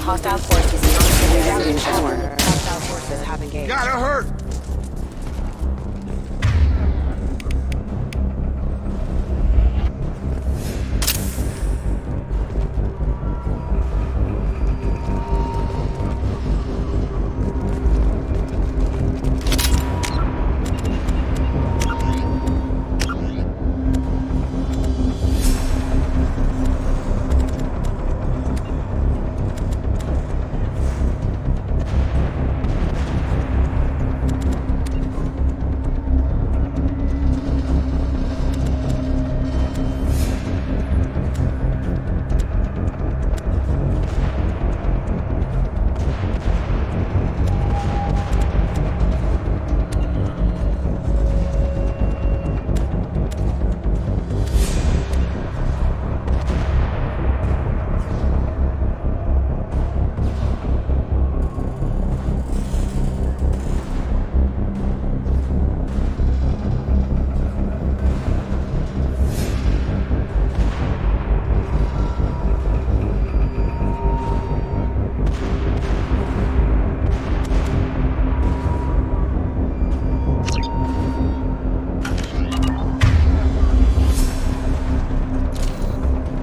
Hostile forces in power. Hostile forces have engaged. Gotta hurt!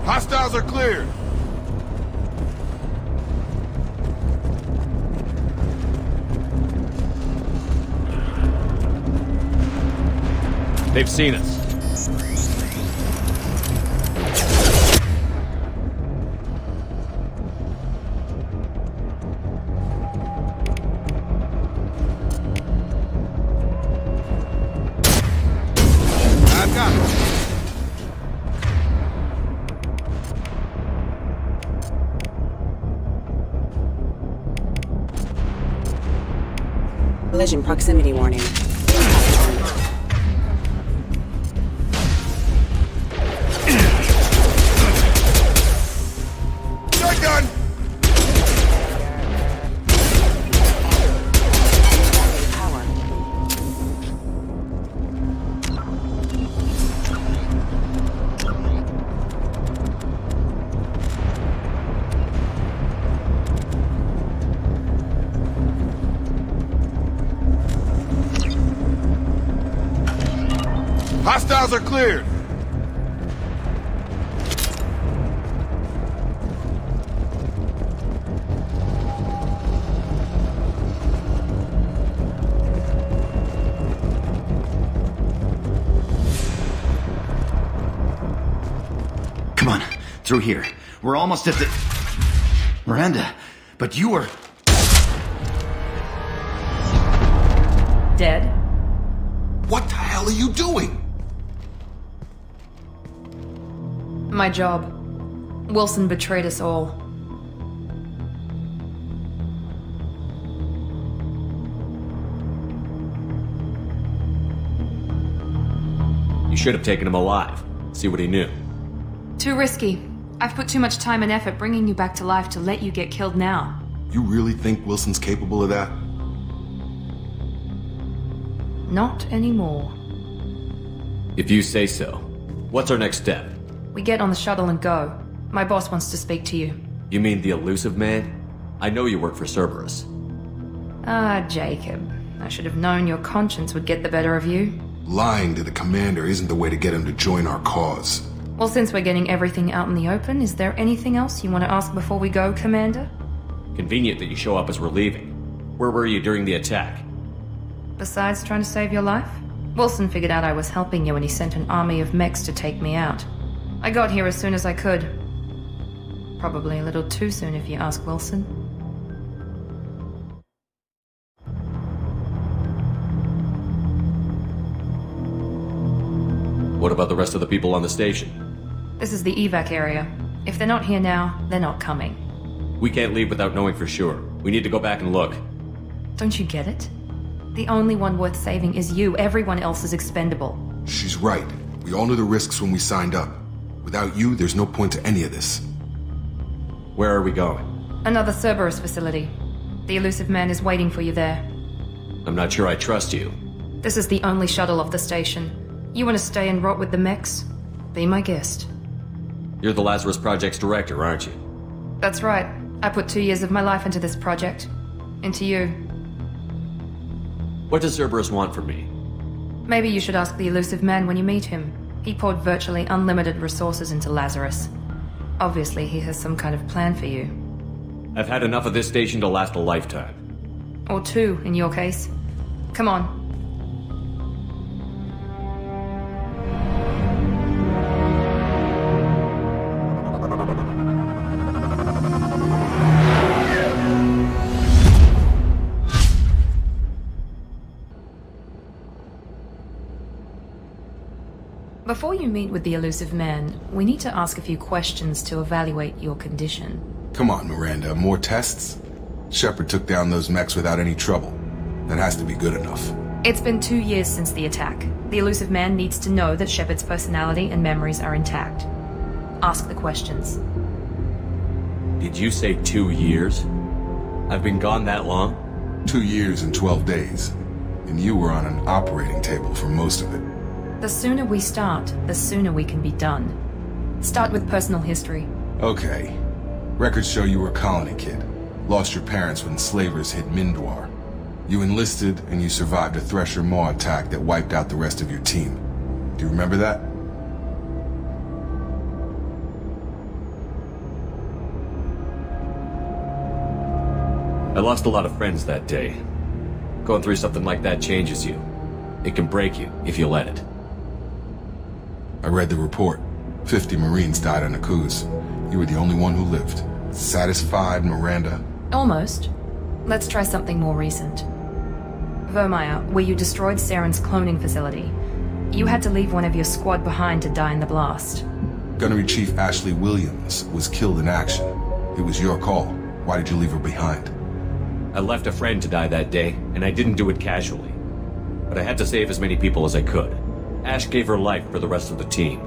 Hostiles are cleared! They've seen us. I've got it. Collision proximity warning. Shotgun! Power. Hostiles are cleared! Come on, through here. We're almost at the... Miranda, but you were... Dead? What the hell are you doing? My job. Wilson betrayed us all. You should have taken him alive. See what he knew. Too risky. I've put too much time and effort bringing you back to life to let you get killed now. You really think Wilson's capable of that? Not anymore. If you say so. What's our next step? We get on the shuttle and go. My boss wants to speak to you. You mean the elusive man? I know you work for Cerberus. Ah, Jacob. I should have known your conscience would get the better of you. Lying to the commander isn't the way to get him to join our cause. Well, since we're getting everything out in the open, is there anything else you want to ask before we go, Commander? Convenient that you show up as we're leaving. Where were you during the attack? Besides trying to save your life? Wilson figured out I was helping you and he sent an army of mechs to take me out. I got here as soon as I could. Probably a little too soon if you ask Wilson. What about the rest of the people on the station? This is the evac area. If they're not here now, they're not coming. We can't leave without knowing for sure. We need to go back and look. Don't you get it? The only one worth saving is you. Everyone else is expendable. She's right. We all knew the risks when we signed up. Without you, there's no point to any of this. Where are we going? Another Cerberus facility. The elusive man is waiting for you there. I'm not sure I trust you. This is the only shuttle off the station. You want to stay and rot with the mechs? Be my guest. You're the Lazarus Project's director, aren't you? That's right. I put 2 years of my life into this project. Into you. What does Cerberus want from me? Maybe you should ask the elusive man when you meet him. He poured virtually unlimited resources into Lazarus. Obviously, he has some kind of plan for you. I've had enough of this station to last a lifetime. Or 2, in your case. Come on. Before you meet with the elusive man, we need to ask a few questions to evaluate your condition. Come on, Miranda, more tests? Shepard took down those mechs without any trouble. That has to be good enough. It's been 2 years since the attack. The elusive man needs to know that Shepard's personality and memories are intact. Ask the questions. Did you say 2 years? I've been gone that long? 2 years and 12 days. And you were on an operating table for most of it. The sooner we start, the sooner we can be done. Start with personal history. Okay. Records show you were a colony kid. Lost your parents when slavers hit Mindwar. You enlisted and you survived a Thresher Maw attack that wiped out the rest of your team. Do you remember that? I lost a lot of friends that day. Going through something like that changes you. It can break you if you let it. I read the report. 50 Marines died on a cruise. You were the only one who lived. Satisfied, Miranda? Almost. Let's try something more recent. Vermeer, where you destroyed Saren's cloning facility. You had to leave one of your squad behind to die in the blast. Gunnery Chief Ashley Williams was killed in action. It was your call. Why did you leave her behind? I left a friend to die that day, and I didn't do it casually. But I had to save as many people as I could. Ash gave her life for the rest of the team.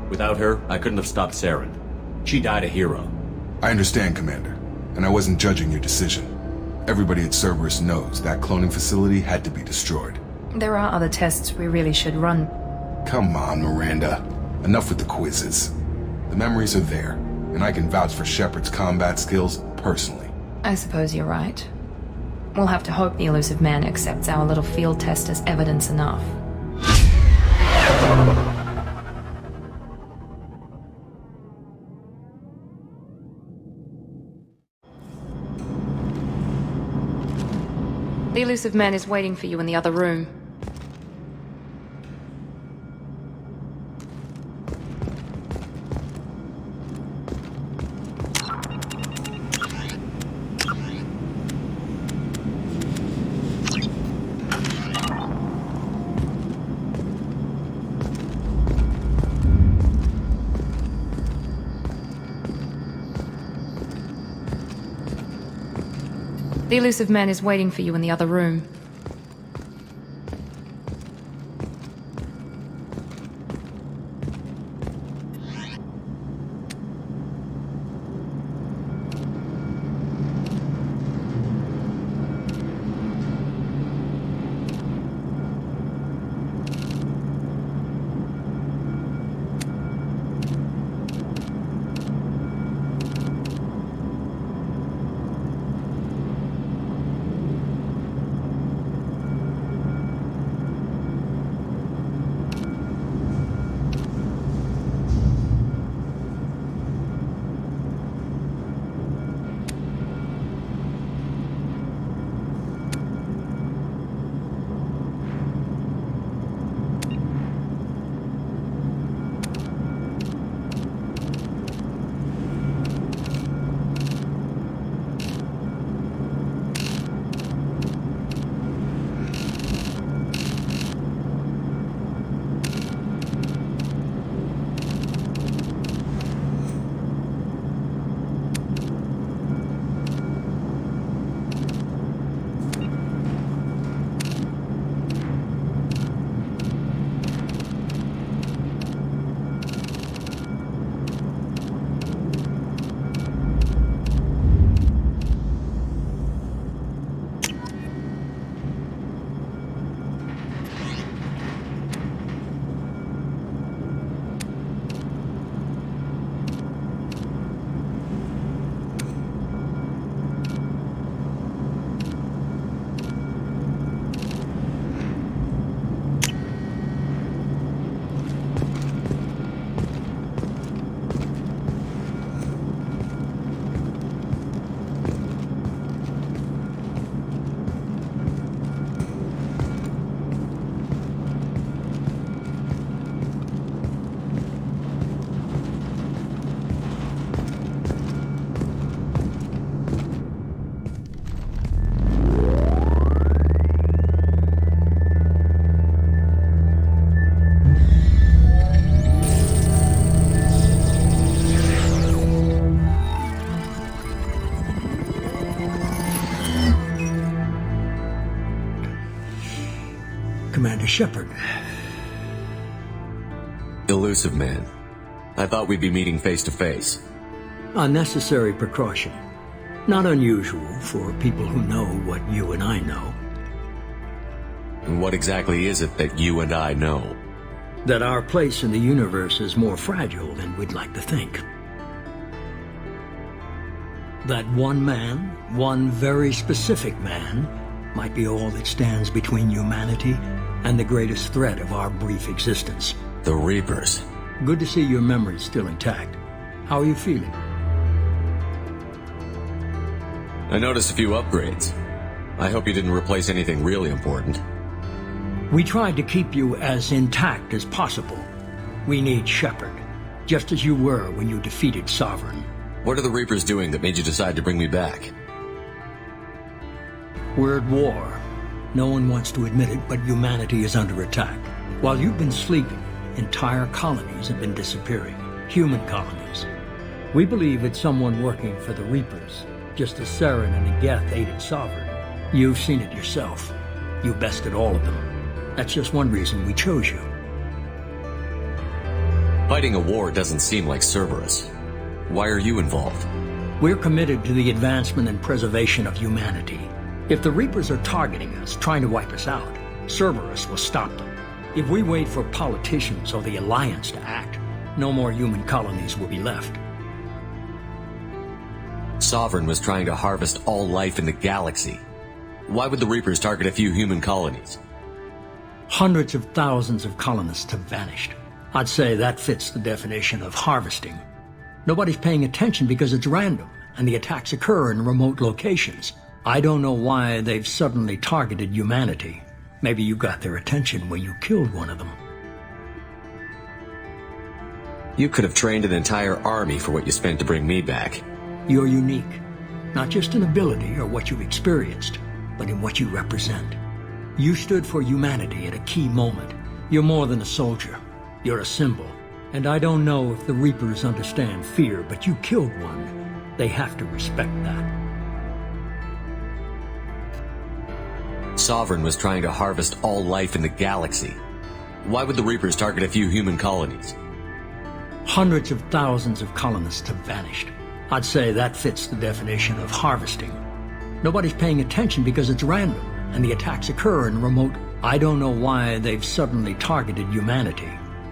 Without her, I couldn't have stopped Saren. She died a hero. I understand, Commander, and I wasn't judging your decision. Everybody at Cerberus knows that cloning facility had to be destroyed. There are other tests we really should run. Come on, Miranda. Enough with the quizzes. The memories are there, and I can vouch for Shepard's combat skills personally. I suppose you're right. We'll have to hope the elusive man accepts our little field test as evidence enough. The elusive man is waiting for you in the other room. The elusive man is waiting for you in the other room. Commander Shepard. Elusive man. I thought we'd be meeting face to face. A necessary precaution. Not unusual for people who know what you and I know. And what exactly is it that you and I know? That our place in the universe is more fragile than we'd like to think. That one man, one very specific man, might be all that stands between humanity and the greatest threat of our brief existence. The Reapers. Good to see your memory's still intact. How are you feeling? I noticed a few upgrades. I hope you didn't replace anything really important. We tried to keep you as intact as possible. We need Shepard, just as you were when you defeated Sovereign. What are the Reapers doing that made you decide to bring me back? We're at war. No one wants to admit it, but humanity is under attack. While you've been sleeping, entire colonies have been disappearing. Human colonies. We believe it's someone working for the Reapers, just as Saren and Igeth aided Sovereign. You've seen it yourself. You bested all of them. That's just one reason we chose you. Fighting a war doesn't seem like Cerberus. Why are you involved? We're committed to the advancement and preservation of humanity. If the Reapers are targeting us, trying to wipe us out, Cerberus will stop them. If we wait for politicians or the Alliance to act, no more human colonies will be left. Sovereign was trying to harvest all life in the galaxy. Why would the Reapers target a few human colonies? Hundreds of thousands of colonists have vanished. I'd say that fits the definition of harvesting. Nobody's paying attention because it's random, and the attacks occur in remote locations. I don't know why they've suddenly targeted humanity. Maybe you got their attention when you killed one of them. You could have trained an entire army for what you spent to bring me back. You're unique, not just in ability or what you've experienced, but in what you represent. You stood for humanity at a key moment. You're more than a soldier. You're a symbol. And I don't know if the Reapers understand fear, but you killed one. They have to respect that. Sovereign was trying to harvest all life in the galaxy. Why would the Reapers target a few human colonies? Hundreds of thousands of colonists have vanished. I'd say that fits the definition of harvesting. Nobody's paying attention because it's random, and the attacks occur in remote... I don't know why they've suddenly targeted humanity.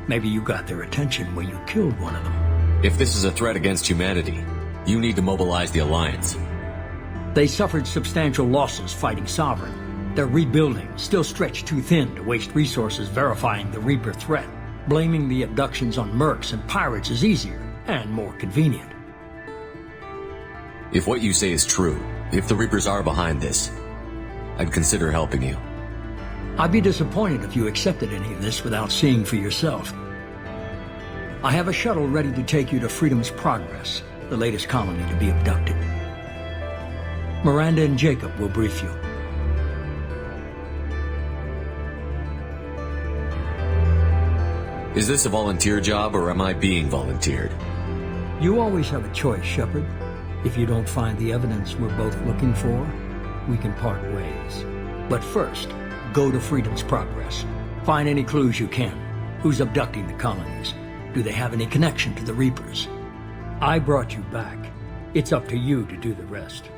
Maybe you got their attention when you killed one of them. If this is a threat against humanity, you need to mobilize the Alliance. They suffered substantial losses fighting Sovereign. They're rebuilding, still stretched too thin to waste resources verifying the Reaper threat. Blaming the abductions on mercs and pirates is easier and more convenient. If what you say is true, if the Reapers are behind this, I'd consider helping you. I'd be disappointed if you accepted any of this without seeing for yourself. I have a shuttle ready to take you to Freedom's Progress, the latest colony to be abducted. Miranda and Jacob will brief you. Is this a volunteer job, or am I being volunteered? You always have a choice, Shepard. If you don't find the evidence we're both looking for, we can part ways. But first, go to Freedom's Progress. Find any clues you can. Who's abducting the colonies? Do they have any connection to the Reapers? I brought you back. It's up to you to do the rest.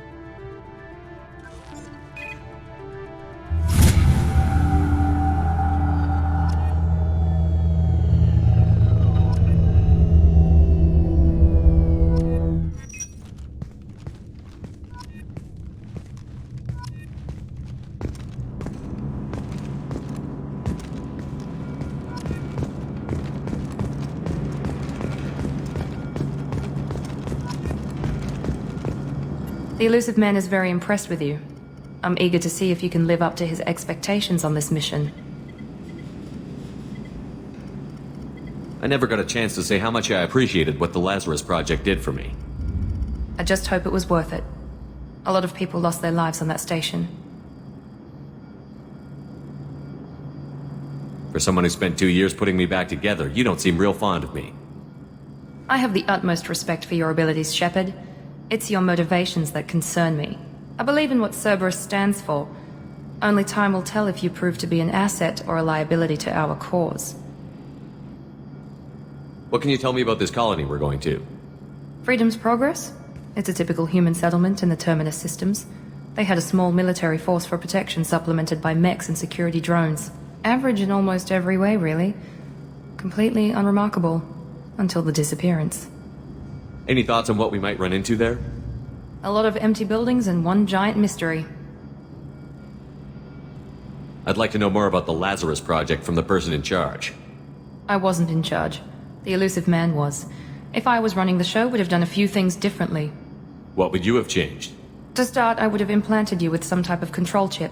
The Elusive Man is very impressed with you. I'm eager to see if you can live up to his expectations on this mission. I never got a chance to say how much I appreciated what the Lazarus Project did for me. I just hope it was worth it. A lot of people lost their lives on that station. For someone who spent 2 years putting me back together, you don't seem real fond of me. I have the utmost respect for your abilities, Shepard. It's your motivations that concern me. I believe in what Cerberus stands for, Only time will tell if you prove to be an asset or a liability to our cause. What can you tell me about this colony we're going to? Freedom's Progress? It's a typical human settlement in the Terminus systems. They had a small military force for protection supplemented by mechs and security drones. Average in almost every way, really. Completely unremarkable. Until the disappearance. Any thoughts on what we might run into there? A lot of empty buildings and one giant mystery. I'd like to know more about the Lazarus Project from the person in charge. I wasn't in charge. The elusive man was. If I was running the show, would have done a few things differently. What would you have changed? To start, I would have implanted you with some type of control chip.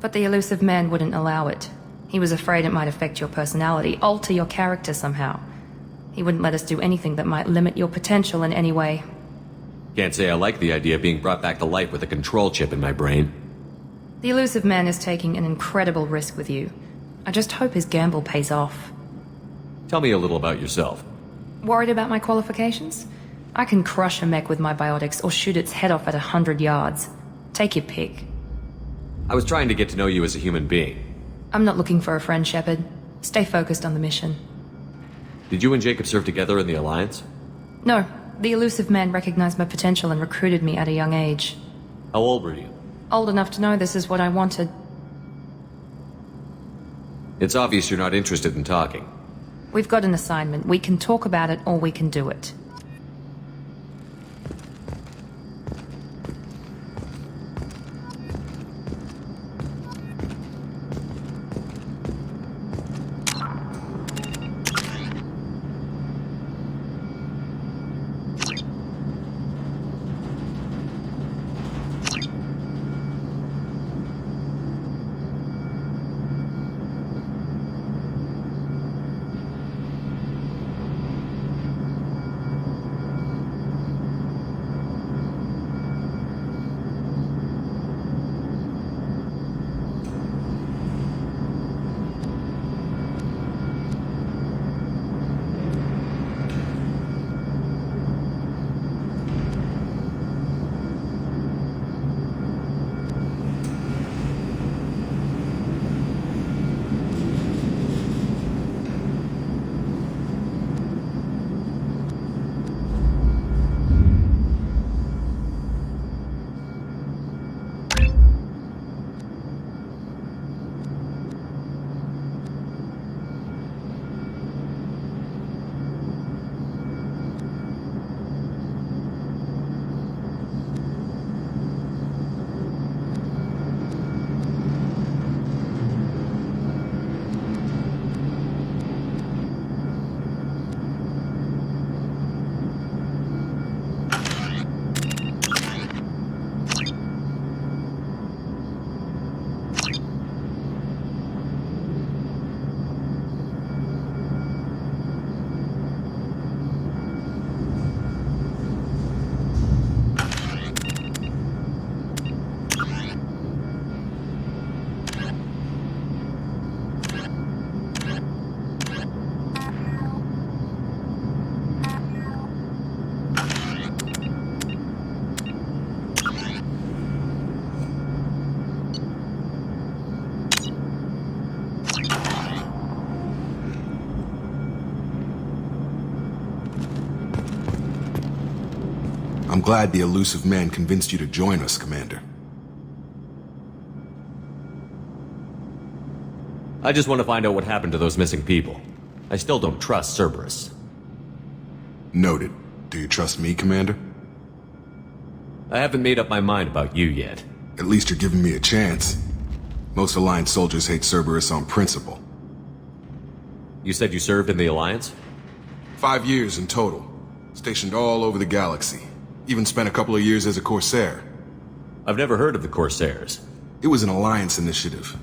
But the elusive man wouldn't allow it. He was afraid it might affect your personality, alter your character somehow. He wouldn't let us do anything that might limit your potential in any way. Can't say I like the idea of being brought back to life with a control chip in my brain. The elusive man is taking an incredible risk with you. I just hope his gamble pays off. Tell me a little about yourself. Worried about my qualifications? I can crush a mech with my biotics or shoot its head off at 100 yards. Take your pick. I was trying to get to know you as a human being. I'm not looking for a friend, Shepard. Stay focused on the mission. Did you and Jacob serve together in the Alliance? No, the elusive man recognized my potential and recruited me at a young age. How old were you? Old enough to know this is what I wanted. It's obvious you're not interested in talking. We've got an assignment. We can talk about it or we can do it. I'm glad the elusive man convinced you to join us, Commander. I just want to find out what happened to those missing people. I still don't trust Cerberus. Noted. Do you trust me, Commander? I haven't made up my mind about you yet. At least you're giving me a chance. Most Alliance soldiers hate Cerberus on principle. You said you served in the Alliance? 5 years in total. Stationed all over the galaxy. Even spent a couple of years as a Corsair. I've never heard of the Corsairs. It was an Alliance initiative.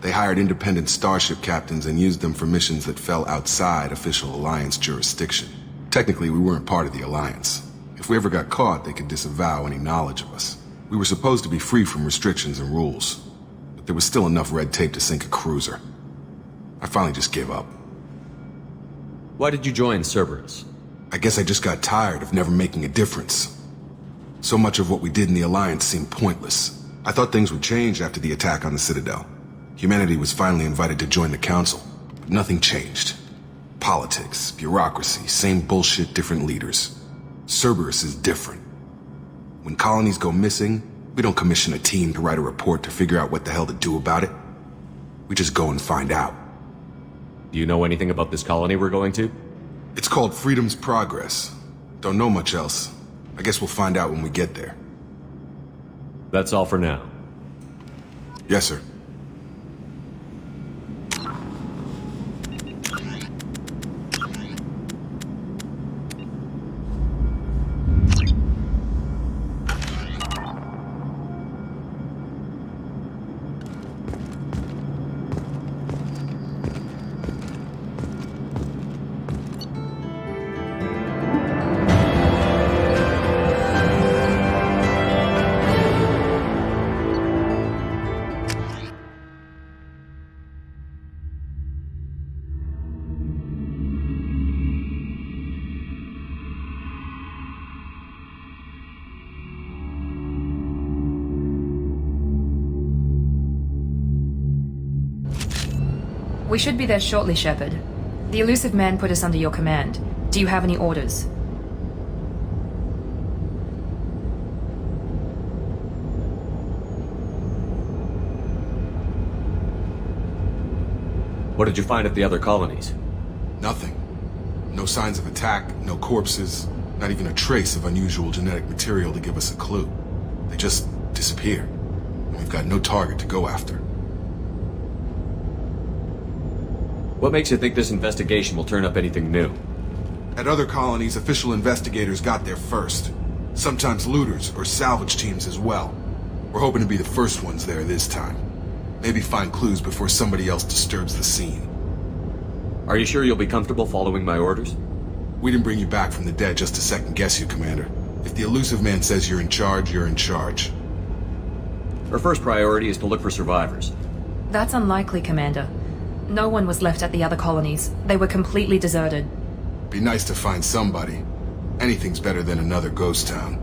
They hired independent starship captains and used them for missions that fell outside official Alliance jurisdiction. Technically, we weren't part of the Alliance. If we ever got caught, they could disavow any knowledge of us. We were supposed to be free from restrictions and rules, but there was still enough red tape to sink a cruiser. I finally just gave up. Why did you join Cerberus? I guess I just got tired of never making a difference. So much of what we did in the Alliance seemed pointless. I thought things would change after the attack on the Citadel. Humanity was finally invited to join the Council, but nothing changed. Politics, bureaucracy, same bullshit, different leaders. Cerberus is different. When colonies go missing, we don't commission a team to write a report to figure out what the hell to do about it. We just go and find out. Do you know anything about this colony we're going to? It's called Freedom's Progress. Don't know much else. I guess we'll find out when we get there. That's all for now. Yes, sir. We should be there shortly, Shepard. The elusive man put us under your command. Do you have any orders? What did you find at the other colonies? Nothing. No signs of attack, no corpses, not even a trace of unusual genetic material to give us a clue. They just disappear. And we've got no target to go after. What makes you think this investigation will turn up anything new? At other colonies, official investigators got there first. Sometimes looters or salvage teams as well. We're hoping to be the first ones there this time. Maybe find clues before somebody else disturbs the scene. Are you sure you'll be comfortable following my orders? We didn't bring you back from the dead just to second guess you, Commander. If the elusive man says you're in charge, you're in charge. Our first priority is to look for survivors. That's unlikely, Commander. No one was left at the other colonies. They were completely deserted. Be nice to find somebody. Anything's better than another ghost town.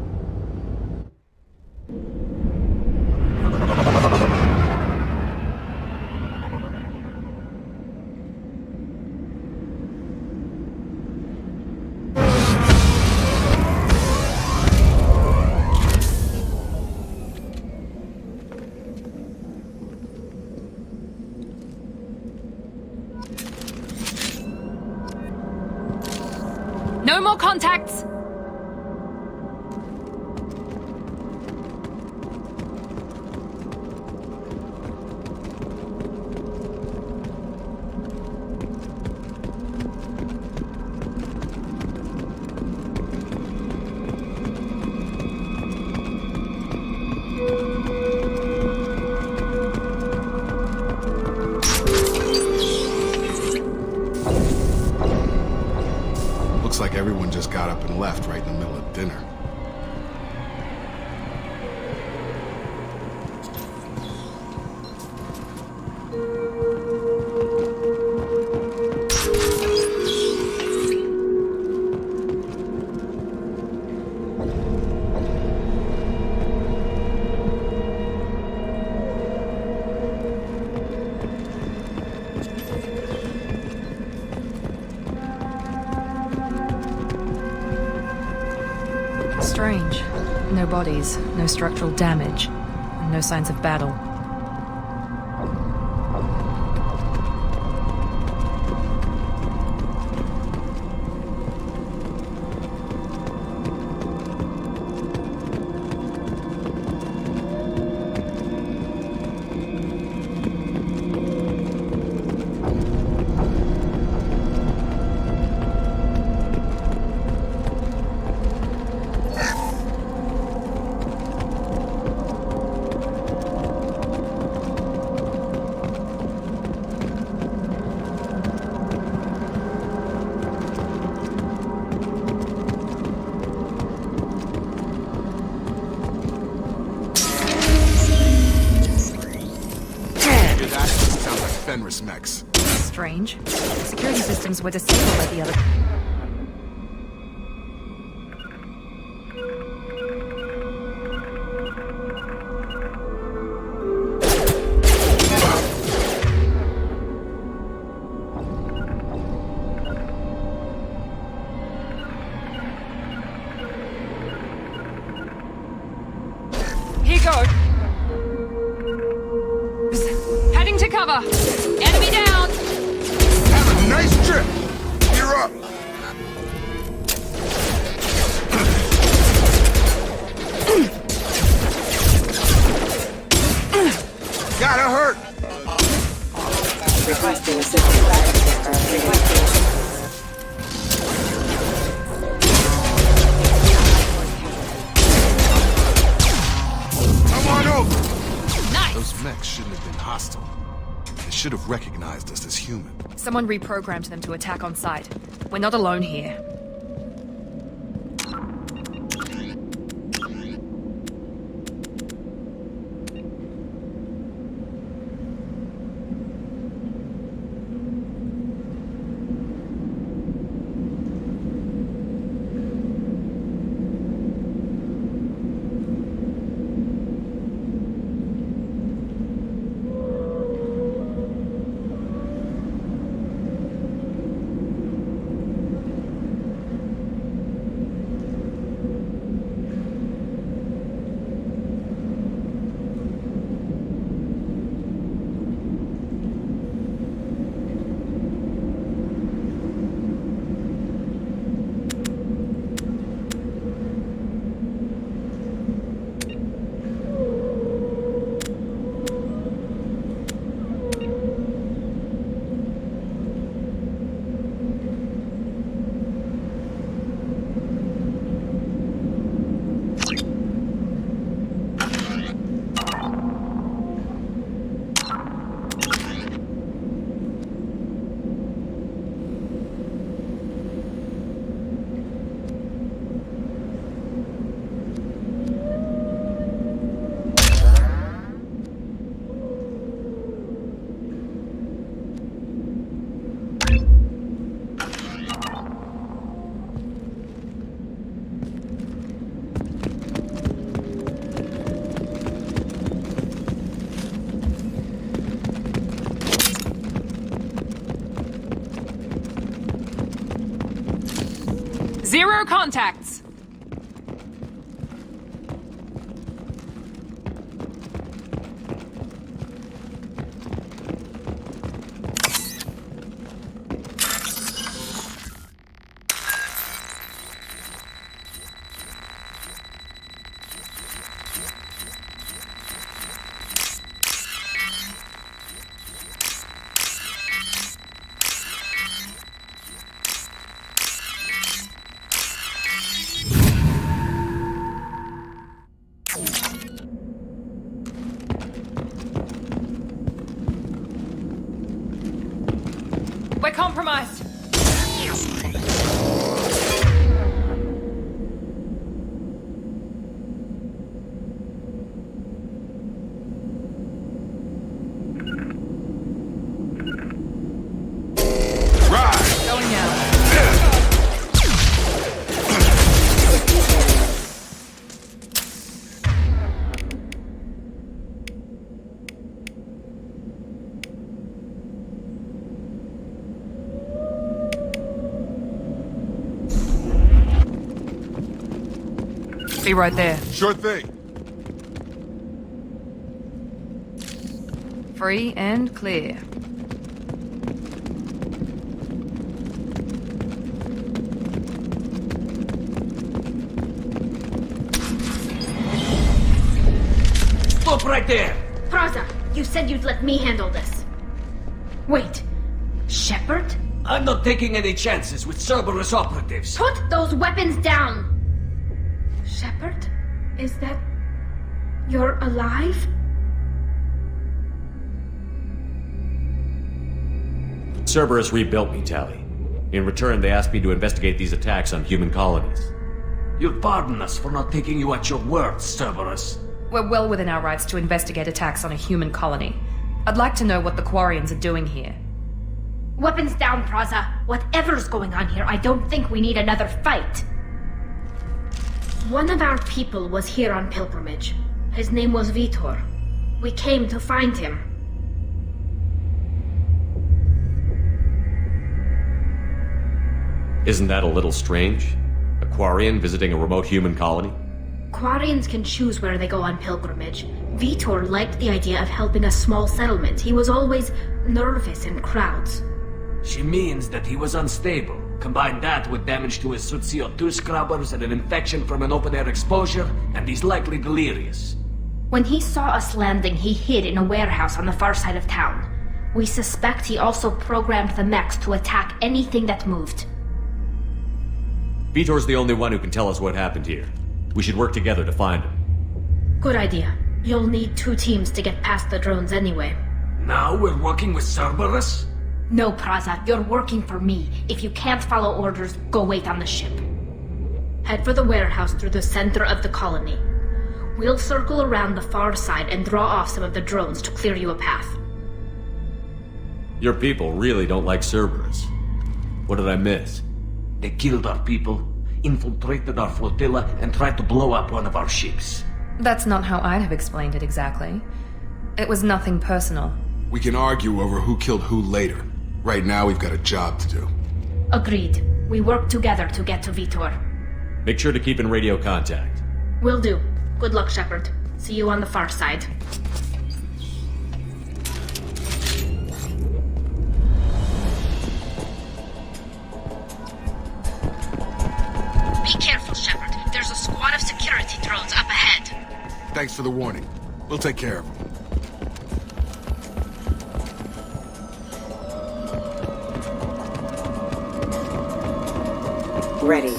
No more contacts! Looks like everyone just got up and left right in the middle of dinner. Strange. No bodies, no structural damage, and no signs of battle. Fenris mechs. Strange. Security systems were disabled at the other... cover! Enemy down! Have a nice trip! You're up! Gotta hurt! Requesting assistance. Requesting Come on over! Nice! Those mechs shouldn't have been hostile. They should have recognized us as human. Someone reprogrammed them to attack on sight. We're not alone here. Zero contacts! We're compromised! Going now. Be right there. Sure thing. Free and clear. Stop right there! Praza, you said you'd let me handle this. Wait, Shepard? I'm not taking any chances with Cerberus operatives. Put those weapons down! Shepard? Is that... you're alive? Cerberus rebuilt me, Tally. In return, they asked me to investigate these attacks on human colonies. You'll pardon us for not taking you at your word, Cerberus. We're well within our rights to investigate attacks on a human colony. I'd like to know what the Quarians are doing here. Weapons down, Praza. Whatever's going on here, I don't think we need another fight. One of our people was here on pilgrimage. His name was Vitor. We came to find him. Isn't that a little strange? A Quarian visiting a remote human colony? Quarians can choose where they go on pilgrimage. Vitor liked the idea of helping a small settlement. He was always nervous in crowds. She means that he was unstable. Combine that with damage to his CO2 scrubbers and an infection from an open-air exposure, and he's likely delirious. When he saw us landing, he hid in a warehouse on the far side of town. We suspect he also programmed the mechs to attack anything that moved. Vitor's the only one who can tell us what happened here. We should work together to find him. Good idea. You'll need 2 teams to get past the drones anyway. Now we're working with Cerberus? No, Praza, you're working for me. If you can't follow orders, go wait on the ship. Head for the warehouse through the center of the colony. We'll circle around the far side and draw off some of the drones to clear you a path. Your people really don't like Cerberus. What did I miss? They killed our people, infiltrated our flotilla, and tried to blow up one of our ships. That's not how I'd have explained it exactly. It was nothing personal. We can argue over who killed who later. Right now, we've got a job to do. Agreed. We work together to get to Vitor. Make sure to keep in radio contact. Will do. Good luck, Shepard. See you on the far side. Be careful, Shepard. There's a squad of security drones up ahead. Thanks for the warning. We'll take care of them. Ready.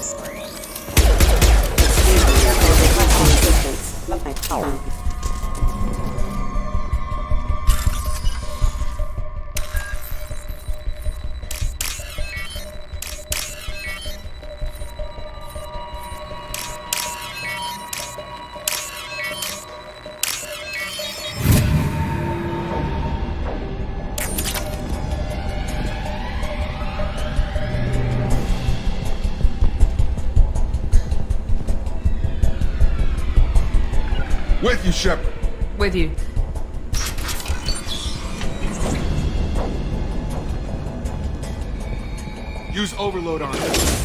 With you, Shepard. With you. Use overload on it.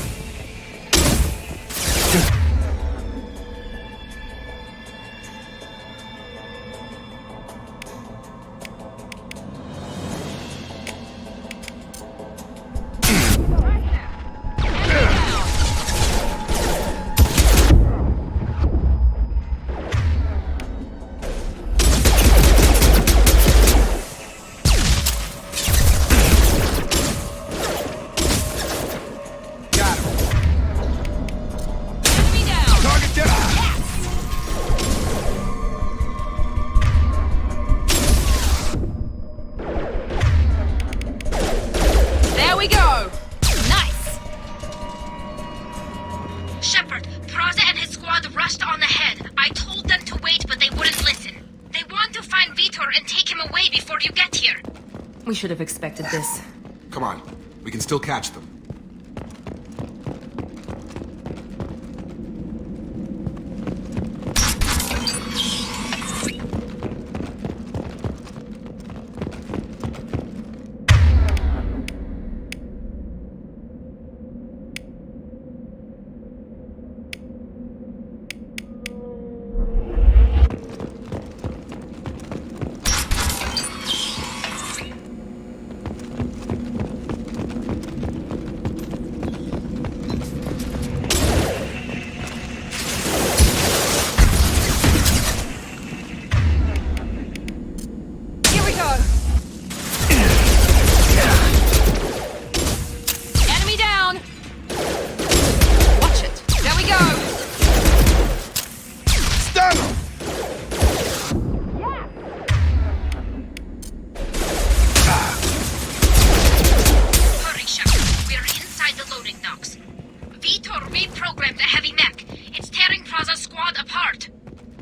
We should have expected this. Come on. We can still catch them.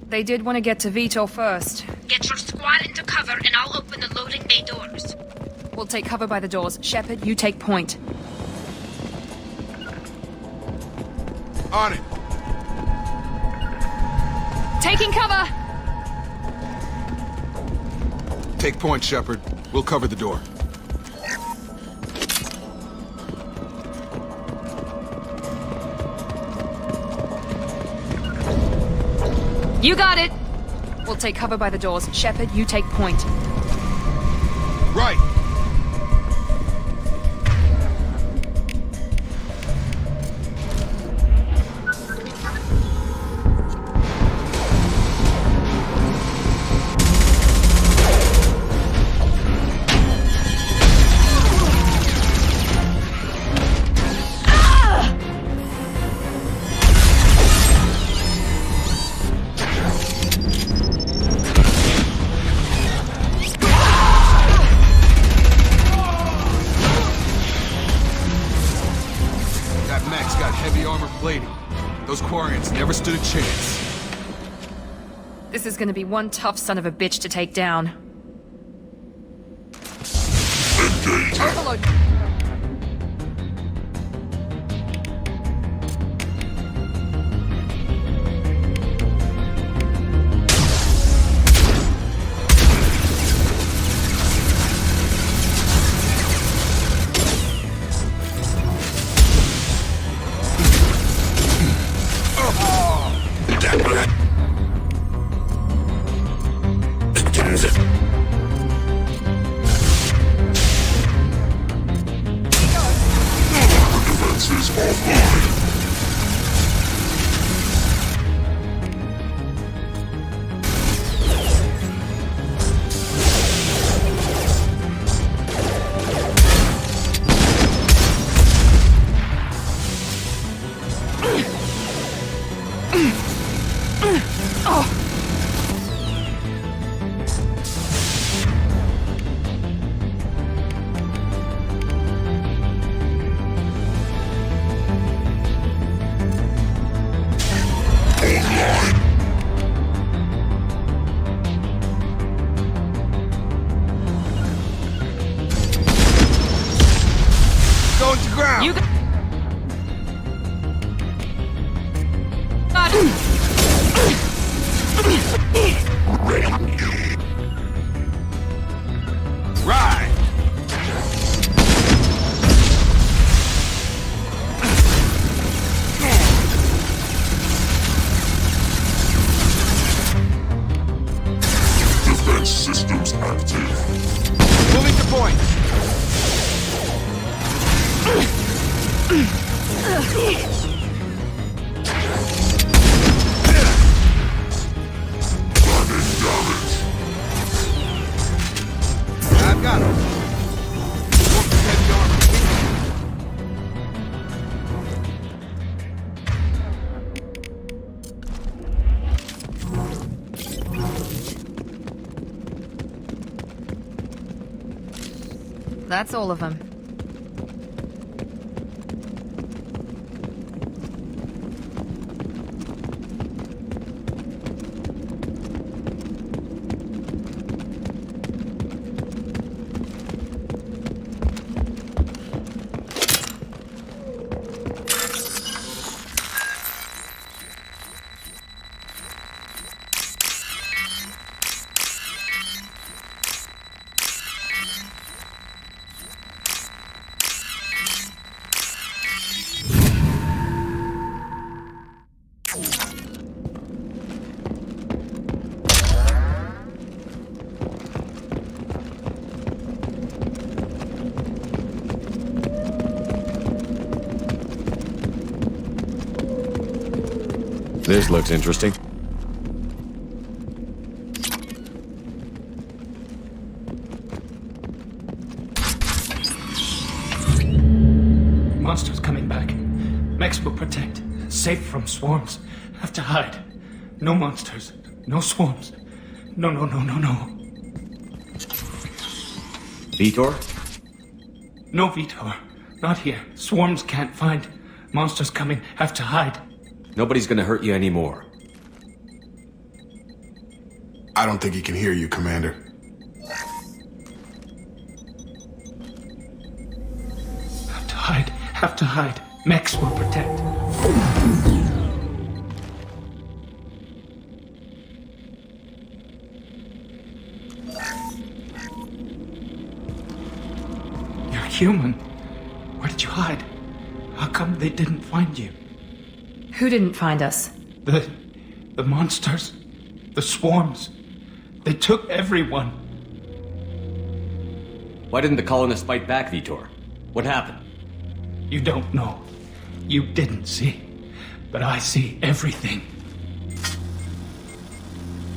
They did want to get to Vitor first. Get your squad into cover and I'll open the loading bay doors. We'll take cover by the doors. Shepard, you take point. On it. Taking cover! Take point, Shepard. We'll cover the door. You got it! We'll take cover by the doors. Shepard, you take point. Right! Those Quarians never stood a chance. This is gonna be one tough son of a bitch to take down. Overload. Going to ground! You got it. Right! Defense systems active. Moving to point! I've got him. Heavy armor. That's all of them. This looks interesting. Monsters coming back. Mechs will protect. Safe from swarms. Have to hide. No monsters. No swarms. No. Vitor? No Vitor. Not here. Swarms can't find. Monsters coming. Have to hide. Nobody's gonna hurt you anymore. I don't think he can hear you, Commander. Have to hide. Have to hide. Mechs will protect. You're human. Where did you hide? How come they didn't find you? Who didn't find us? The monsters. The swarms. They took everyone. Why didn't the colonists fight back, Vitor? What happened? You don't know. You didn't see. But I see everything.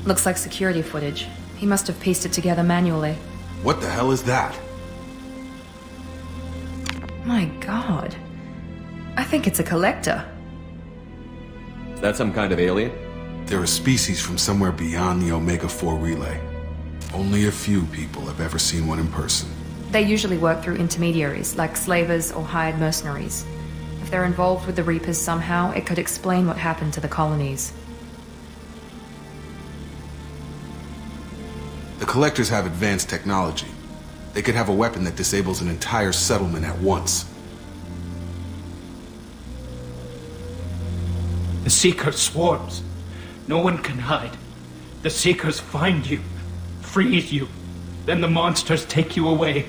Looks like security footage. He must have pieced it together manually. What the hell is that? My god. I think it's a collector. Is that some kind of alien? They're a species from somewhere beyond the Omega-4 relay. Only a few people have ever seen one in person. They usually work through intermediaries, like slavers or hired mercenaries. If they're involved with the Reapers somehow, it could explain what happened to the colonies. The Collectors have advanced technology. They could have a weapon that disables an entire settlement at once. The Seeker swarms. No one can hide. The Seekers find you, freeze you, then the monsters take you away.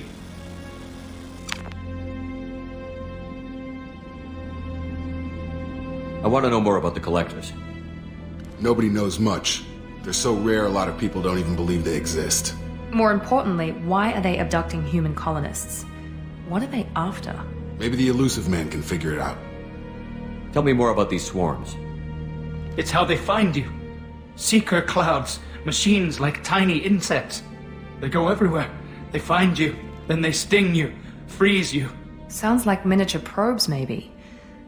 I want to know more about the Collectors. Nobody knows much. They're so rare a lot of people don't even believe they exist. More importantly, why are they abducting human colonists? What are they after? Maybe the elusive man can figure it out. Tell me more about these swarms. It's how they find you. Seeker clouds, machines like tiny insects. They go everywhere. They find you, then they sting you, freeze you. Sounds like miniature probes, maybe.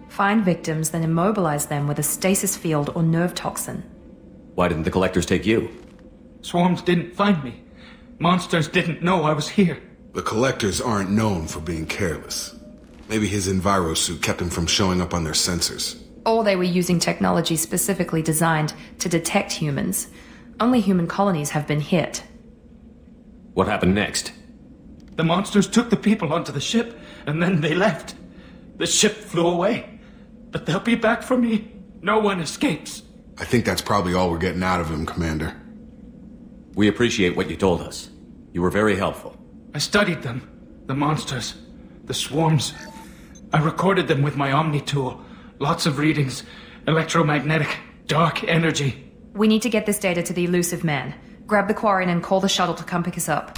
Find victims, then immobilize them with a stasis field or nerve toxin. Why didn't the Collectors take you? Swarms didn't find me. Monsters didn't know I was here. The Collectors aren't known for being careless. Maybe his enviro suit kept him from showing up on their sensors. Or they were using technology specifically designed to detect humans. Only human colonies have been hit. What happened next? The monsters took the people onto the ship, and then they left. The ship flew away. But they'll be back for me. No one escapes. I think that's probably all we're getting out of him, Commander. We appreciate what you told us. You were very helpful. I studied them. The monsters. The swarms. I recorded them with my Omni tool. Lots of readings. Electromagnetic. Dark energy. We need to get this data to the elusive man. Grab the Quarian and call the shuttle to come pick us up.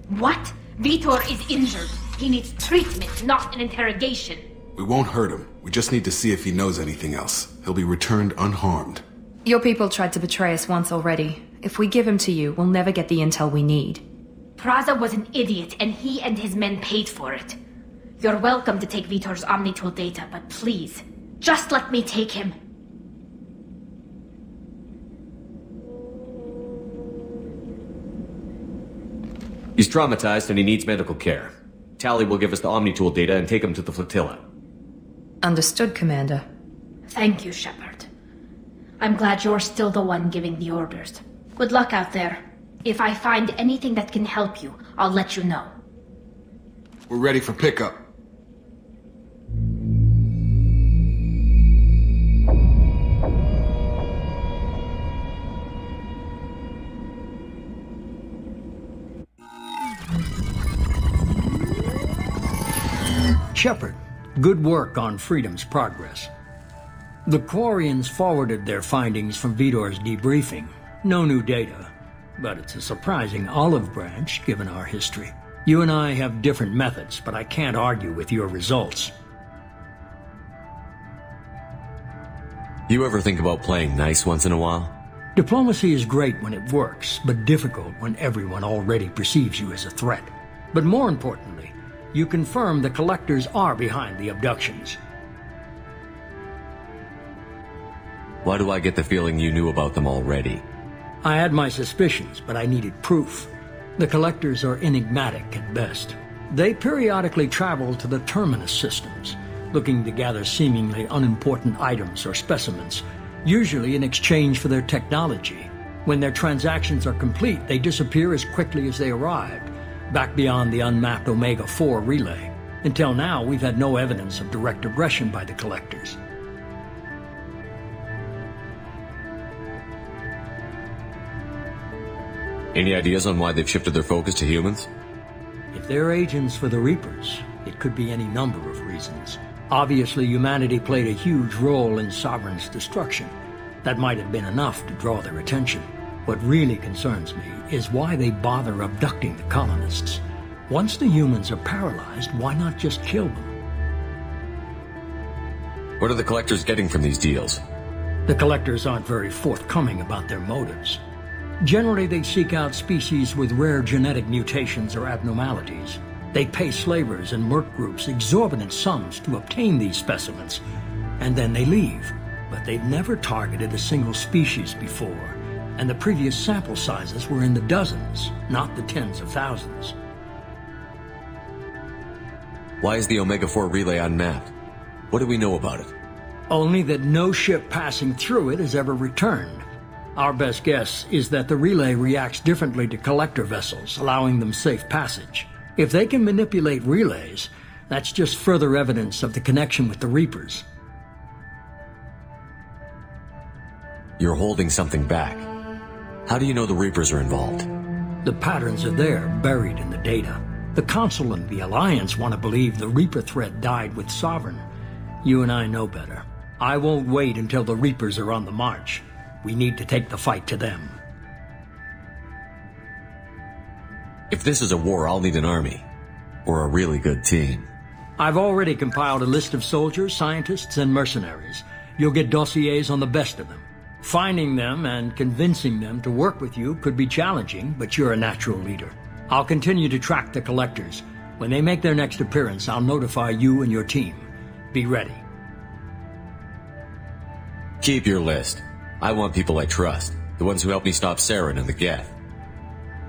What? Vitor is injured. He needs treatment, not an interrogation. We won't hurt him. We just need to see if he knows anything else. He'll be returned unharmed. Your people tried to betray us once already. If we give him to you, we'll never get the intel we need. Praza was an idiot, and he and his men paid for it. You're welcome to take Vitor's Omnitool data, but please, just let me take him. He's traumatized and he needs medical care. Tally will give us the Omnitool data and take him to the flotilla. Understood, Commander. Thank you, Shepard. I'm glad you're still the one giving the orders. Good luck out there. If I find anything that can help you, I'll let you know. We're ready for pickup. Shepard, good work on Freedom's progress. The Quarians forwarded their findings from Vitor's debriefing. No new data, but it's a surprising olive branch given our history. You and I have different methods, but I can't argue with your results. You ever think about playing nice once in a while? Diplomacy is great when it works, but difficult when everyone already perceives you as a threat. But more importantly, you confirm the Collectors are behind the abductions. Why do I get the feeling you knew about them already? I had my suspicions, but I needed proof. The Collectors are enigmatic at best. They periodically travel to the Terminus systems, looking to gather seemingly unimportant items or specimens, usually in exchange for their technology. When their transactions are complete, they disappear as quickly as they arrived, back beyond the unmapped Omega-4 relay. Until now, we've had no evidence of direct aggression by the Collectors. Any ideas on why they've shifted their focus to humans? If they're agents for the Reapers, it could be any number of reasons. Obviously, humanity played a huge role in Sovereign's destruction. That might have been enough to draw their attention. What really concerns me is why they bother abducting the colonists. Once the humans are paralyzed, why not just kill them? What are the collectors getting from these deals? The collectors aren't very forthcoming about their motives. Generally, they seek out species with rare genetic mutations or abnormalities. They pay slavers and merc groups exorbitant sums to obtain these specimens, and then they leave. But they've never targeted a single species before, and the previous sample sizes were in the dozens, not the tens of thousands. Why is the Omega-4 relay unmapped? What do we know about it? Only that no ship passing through it has ever returned. Our best guess is that the relay reacts differently to collector vessels, allowing them safe passage. If they can manipulate relays, that's just further evidence of the connection with the Reapers. You're holding something back. How do you know the Reapers are involved? The patterns are there, buried in the data. The Council and the Alliance want to believe the Reaper threat died with Sovereign. You and I know better. I won't wait until the Reapers are on the march. We need to take the fight to them. If this is a war, I'll need an army. Or a really good team. I've already compiled a list of soldiers, scientists, and mercenaries. You'll get dossiers on the best of them. Finding them and convincing them to work with you could be challenging, but you're a natural leader. I'll continue to track the collectors. When they make their next appearance, I'll notify you and your team. Be ready. Keep your list. I want people I trust. The ones who helped me stop Saren and the Geth.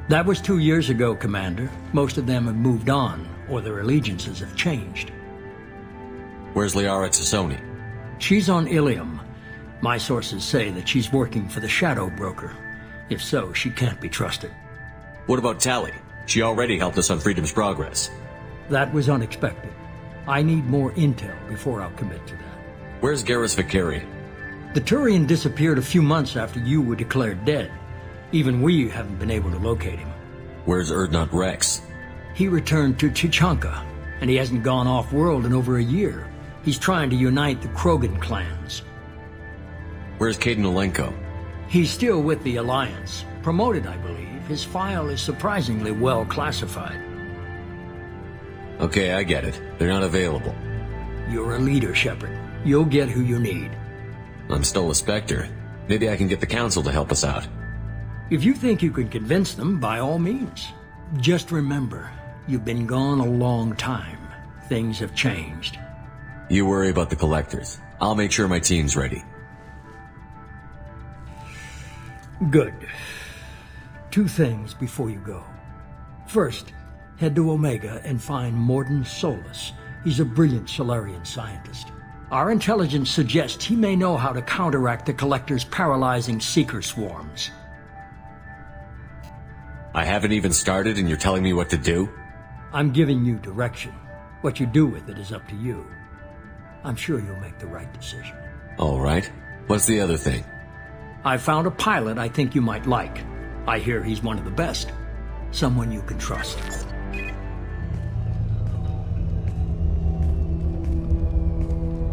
That was 2 years ago, Commander. Most of them have moved on, or their allegiances have changed. Where's Liara Tassoni? She's on Ilium. My sources say that she's working for the Shadow Broker. If so, she can't be trusted. What about Tali? She already helped us on Freedom's Progress. That was unexpected. I need more intel before I'll commit to that. Where's Garrus Vakarian? The Turian disappeared a few months after you were declared dead. Even we haven't been able to locate him. Where's Urdnot Rex? He returned to Chichanka, and he hasn't gone off-world in over a year. He's trying to unite the Krogan clans. Where's Caden Olenko? He's still with the Alliance. Promoted, I believe. His file is surprisingly well classified. Okay, I get it. They're not available. You're a leader, Shepard. You'll get who you need. I'm still a Spectre. Maybe I can get the Council to help us out. If you think you can convince them, by all means. Just remember, you've been gone a long time. Things have changed. You worry about the Collectors. I'll make sure my team's ready. Good. 2 things before you go. First, head to Omega and find Mordin Solus. He's a brilliant Solarian scientist. Our intelligence suggests he may know how to counteract the Collector's paralyzing Seeker swarms. I haven't even started and you're telling me what to do? I'm giving you direction. What you do with it is up to you. I'm sure you'll make the right decision. All right. What's the other thing? I found a pilot I think you might like. I hear he's one of the best. Someone you can trust.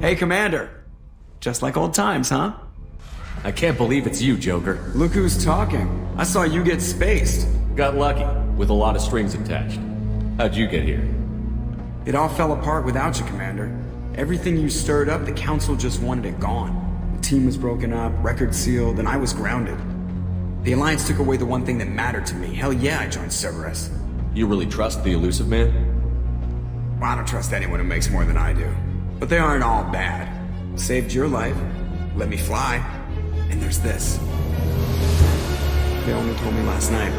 Hey, Commander. Just like old times, huh? I can't believe it's you, Joker. Look who's talking. I saw you get spaced. Got lucky, with a lot of strings attached. How'd you get here? It all fell apart without you, Commander. Everything you stirred up, the Council just wanted it gone. The team was broken up, record sealed, and I was grounded. The Alliance took away the one thing that mattered to me. Hell yeah, I joined Cerberus. You really trust the Elusive Man? Well, I don't trust anyone who makes more than I do. But they aren't all bad. Saved your life, let me fly, and there's this. They only told me last night.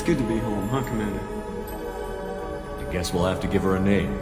Good to be home, huh, Commander? I guess we'll have to give her a name.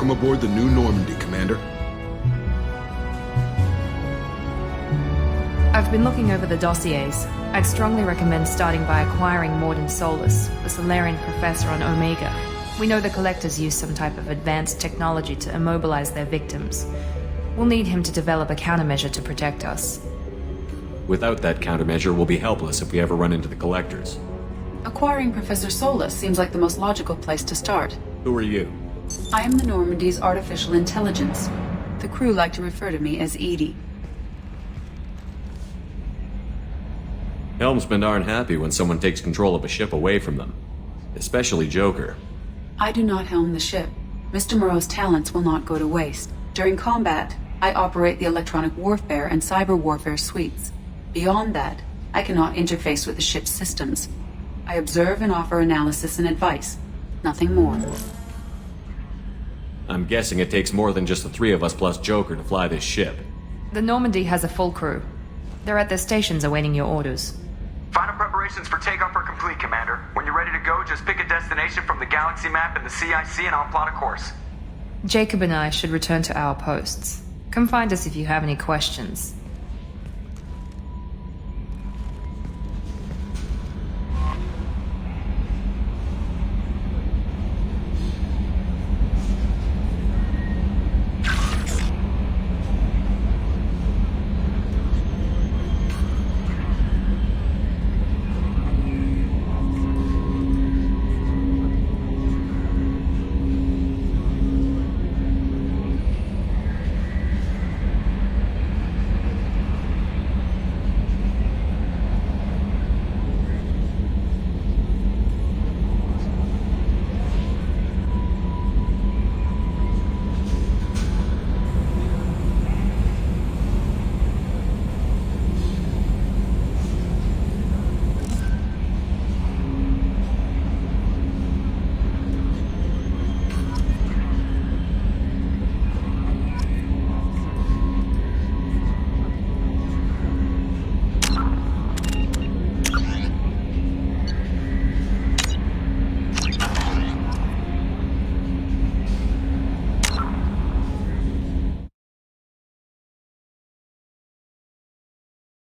Welcome aboard the new Normandy, Commander. I've been looking over the dossiers. I'd strongly recommend starting by acquiring Morden Solus, the Solarian professor on Omega. We know the Collectors use some type of advanced technology to immobilize their victims. We'll need him to develop a countermeasure to protect us. Without that countermeasure, we'll be helpless if we ever run into the Collectors. Acquiring Professor Solus seems like the most logical place to start. Who are you? I am the Normandy's artificial intelligence. The crew like to refer to me as Edie. Helmsmen aren't happy when someone takes control of a ship away from them. Especially Joker. I do not helm the ship. Mr. Moreau's talents will not go to waste. During combat, I operate the electronic warfare and cyber warfare suites. Beyond that, I cannot interface with the ship's systems. I observe and offer analysis and advice. Nothing more. I'm guessing it takes more than just the three of us plus Joker to fly this ship. The Normandy has a full crew. They're at their stations awaiting your orders. Final preparations for takeoff are complete, Commander. When you're ready to go, just pick a destination from the galaxy map and the CIC and I'll plot a course. Jacob and I should return to our posts. Come find us if you have any questions.